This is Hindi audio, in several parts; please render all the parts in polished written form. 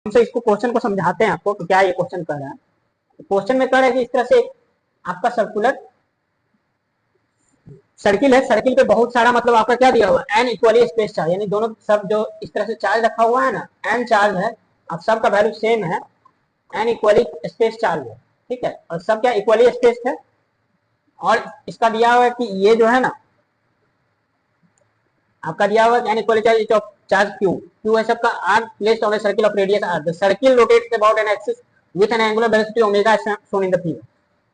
हमसे इसको क्वेश्चन को समझाते हैं आपको कि क्या ये क्वेश्चन कर रहा है। क्वेश्चन में कह रहा है कि इस तरह से आपका सर्कुलर सर्किल है, सर्किल पे बहुत सारा मतलब आपका क्या दिया हुआ है, एन इक्वली स्पेस चार्ज, यानी दोनों सब जो इस तरह से चार्ज रखा हुआ है ना, एन चार्ज है, अब सबका वैल्यू सेम है, एन इक्वली स्पेस चार्ज है, ठीक है, और सब क्या इक्वली स्पेस है। और इसका दिया हुआ है कि ये जो है ना आपका दिया हुआ है an equally charge of charge q, q है सबका, are placed on a circle of radius r, the circle rotates about an axis with an angular velocity omega shown in the figure.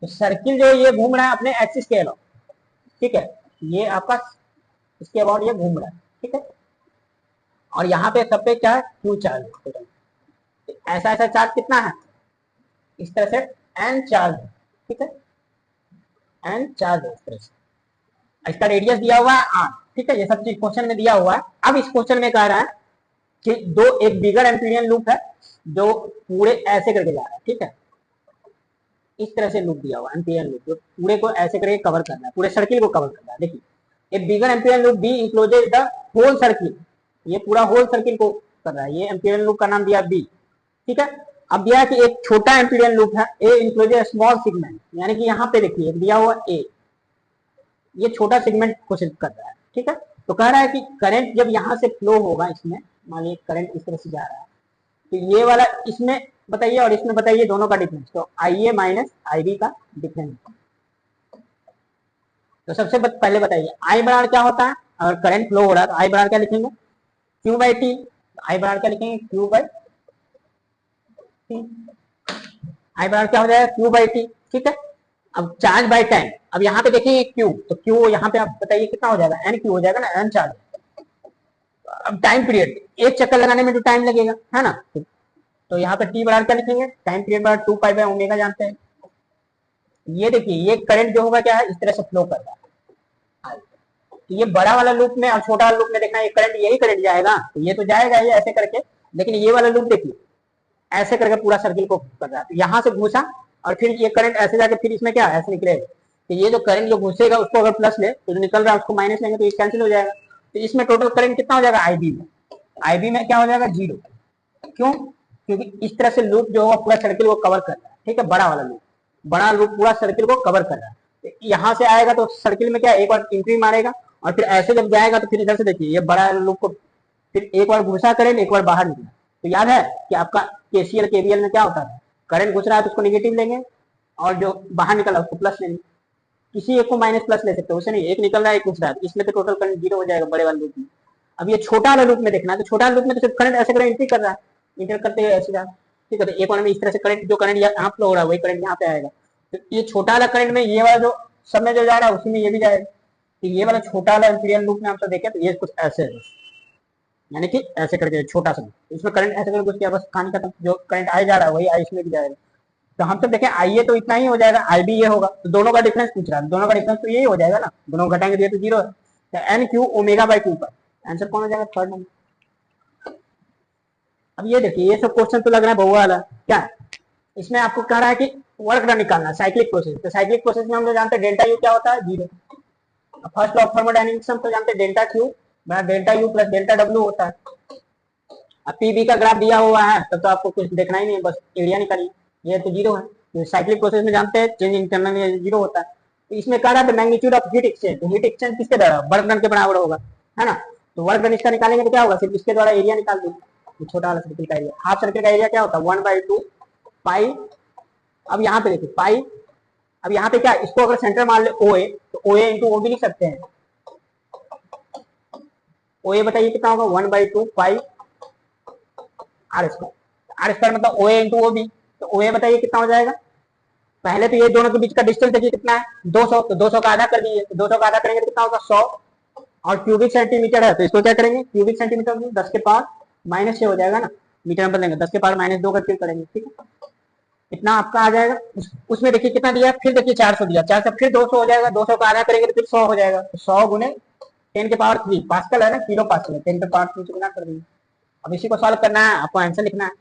तो सर्किल जो ये घूम रहा है अपने एक्सिस के अलावा, ठीक है, ये आपका इसके अबाउट ये घूम रहा है, ठीक है, और यहाँ पे सब पे क्या है, क्यू चार्ज है। ऐसा ऐसा चार्ज कितना है, इस तरह से एन चार्ज है, ठीक है, एन चार्ज है इस तरह से, इसका रेडियस दिया हुआ है आर, ठीक है, ये सब चीज क्वेश्चन में दिया हुआ है। अब इस क्वेश्चन में कह रहा है कि दो एक बिगर एम्पीरियन लूप है जो पूरे ऐसे करके जा रहा है, ठीक है, इस तरह से लूप दिया हुआ है एम्पीरियन लूप, जो पूरे को ऐसे करके कवर करना है, पूरे सर्किल को कवर करना है। देखिए एक bigger empyrean loop be encloses the whole circle, ये पूरा होल सर्किल को कर रहा है, ये एम्पीरियन लूप का नाम दिया बी, ठीक है। अब दिया है कि एक छोटा एम्पीरियन लूप है ए इंक्लोजेस स्मॉल सेगमेंट, यानी कि यहाँ पे देखिए दिया हुआ ए, ये छोटा सेगमेंट कोशिश कर रहा है, ठीक है। तो कह रहा है कि करंट जब यहाँ से फ्लो होगा इसमें, मान लीजिए करंट इस तरह से जा रहा है, तो ये वाला इसमें बताइए और इसमें बताइए दोनों का डिफरेंस, तो आई ए माइनस आई बी का डिफरेंस। तो सबसे पहले बताइए आई बराबर क्या होता है, अगर करंट फ्लो हो रहा है तो आई बराबर क्या लिखेंगे, क्यू बाई टी, आई बराबर क्या लिखेंगे, क्यू बाई टी, आई बराबर क्या हो जाएगा, क्यू बाई टी, ठीक है। अब चार्ज बाई टाइम, अब यहाँ पे देखिए क्यू, तो क्यू यहाँ पे आप बताइए कितना हो जाएगा, एन क्यू हो जाएगा ना, एन चार्ज। अब टाइम पीरियड, एक चक्कर लगाने में जो टाइम लगेगा है ना, तो यहाँ पे टी बराबर क्या लिखेंगे, टाइम पीरियड बराबर 2 पाई बाई ओमेगा जानते हैं। ये देखिए ये करंट जो होगा क्या है, इस तरह से फ्लो कर रहा है, तो ये बड़ा वाला लूप में और छोटा वाला लूप में देखना, ये करंट यही करंट जाएगा, तो ये तो जाएगा ये ऐसे करके, लेकिन ये वाला लूप देखिए ऐसे करके पूरा सर्किल को कर रहा है, तो यहाँ से घुसा और फिर ये करंट ऐसे जाके फिर इसमें क्या ऐसे निकलेगा, तो ये जो करंट जो घुसेगा उसको अगर प्लस ले तो जो निकल रहा है उसको माइनस लेंगे तो ये कैंसिल हो जाएगा, तो इसमें टोटल करंट कितना हो जाएगा आईबी में, आईबी में क्या हो जाएगा जीरो, क्यों, क्योंकि इस तरह से लूप जो होगा पूरा सर्किल को कवर कर रहा है, ठीक है, बड़ा वाला लूप, बड़ा लूप पूरा सर्किल को कवर कर रहा है, तो यहाँ से आएगा तो सर्किल में क्या एक बार एंट्री मारेगा और फिर ऐसे जब जाएगा तो फिर इधर से देखिए ये बड़ा लूप को फिर एक बार घुसा करेंगे एक बार बाहर निकला, तो याद है कि आपका केसीएल केवीएल में क्या होता है, करंट घुस रहा है तो उसको निगेटिव लेंगे और जो बाहर निकला उसको प्लस लेंगे, किसी एक को माइनस प्लस ले सकते हो, उसे नहीं, एक निकल रहा है एक घुस रहा है, इसमें तो टोटल करंट जीरो हो जाएगा बड़े वाले लूप में। अब ये छोटा वाला लूप में देखना है, तो छोटा लूप में तो सिर्फ करंट ऐसे करंट एंट्री कर रहा है, इंटर करते हुए ऐसे जा, ठीक है, तो एक वाले में इस तरह से करंट जो करंट यहाँ फ्लो हो रहा है वही करंट यहाँ पे आएगा, तो ये छोटा वाला करंट में ये वाला जो सब में जो जा रहा है उसी में ये भी जाएगा, तो ये वाला छोटा वाला एम्पीरियन लूप में हम सब देखें तो ये कुछ ऐसे है, यानी कि ऐसे करके छोटा सा, इसमें करंट ऐसे करके कुछ किया बस कहानी खत्म, जो करंट आए जा रहा है वही आई इसमें भी जाएगा, तो हम सब देखें आई ए तो इतना ही हो जाएगा, आई बी ये होगा, तो दोनों का डिफरेंस पूछ रहा है, दोनों का डिफरेंस तो यही हो जाएगा ना, दोनों घटाएंगे ये तो जीरो है, तो एन क्यू ओमेगा बाई 2 पर आंसर कौन हो जाएगा, थर्ड नंबर। अब ये देखिए ये सब क्वेश्चन तो लग रहा है बहुआ वाला, क्या है इसमें आपको कह रहा है कि वर्क डन निकालना साइक्लिक प्रोसेस, तो साइक्लिक प्रोसेस में हम जो जानते हैं डेल्टा यू क्या होता है, zero, first law of thermodynamics हम तो जानते हैं delta Q delta U plus delta W होता है। अब पीबी का ग्राफ दिया हुआ है तब तो आपको कुछ देखना ही नहीं है, बस एरिया निकालिए, ये तो जीरो है, तो साइक्लिक प्रोसेस में जानते हैं चेंज इंटरनल जीरो होता है, तो इसमें कह रहा है मैग्नीट्यूड ऑफ हीट एक्सचेंज, तो हीट एक्सचेंज किसके द्वारा, वर्क डन के बराबर होगा, है ना, तो वर्क डन इसका निकालेंगे तो क्या होगा, सिर्फ इसके द्वारा एरिया निकाल देंगे, छोटा वाला सर्किल का एरिया, हाफ सर्किल का एरिया क्या होता है 1/2 पाई, अब यहाँ पे देखिए पाई, अब यहाँ पे क्या इसको अगर सेंटर मान ले ओ ए, तो ओ ए इंटू ओ भी लिख सकते हैं, ओ ए बताइए कितना होगा 1/2 पाई आर स्क्वायर, आर स्क्वायर मतलब ओ ए इंटू ओ बी, तो ओ ए बताइए कितना हो जाएगा, पहले तो ये दोनों के बीच का डिस्टेंस देखिए कितना है 200, तो 200 का आधा कर दीजिए, तो 200 का आधा करेंगे तो कितना होगा 100, और क्यूबिक सेंटीमीटर है तो इसको क्या करेंगे क्यूबिक सेंटीमीटर 10 के पावर माइनस 6 हो जाएगा ना, मीटर में बदलेंगे 10 के पावर माइनस 2 करके करेंगे, ठीक है, इतना आपका आ जाएगा। उसमें देखिए कितना दिया, फिर देखिए 400 दिया, 400 फिर 200 हो जाएगा, 200 का आधा करेंगे तो फिर 100 हो जाएगा, तो 100 गुने 10 के पावर 3 पास्कल है ना, किलो पास्कल है, 10 के पावर 3 से गुना कर देंगे। अब इसी को सॉल्व करना है, आपको आंसर लिखना है,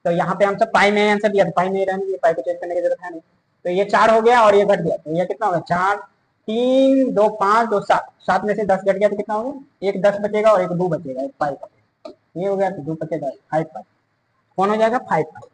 तो यहाँ पे हम सब पाई में आंसर दिया, तो पाई में रहने पाई को चेंज करने की जरूरत है नहीं, तो ये 4 हो गया और ये घट गया, तो ये कितना होगा 4 3 2 5 2 7, 7 में से 10 घट गया तो कितना होगा, एक 10 बचेगा और एक 2 बचेगा, एक पाई, ये हो गया तो 2 बचेगा 5 पाई, कौन हो जाएगा 5 पाई।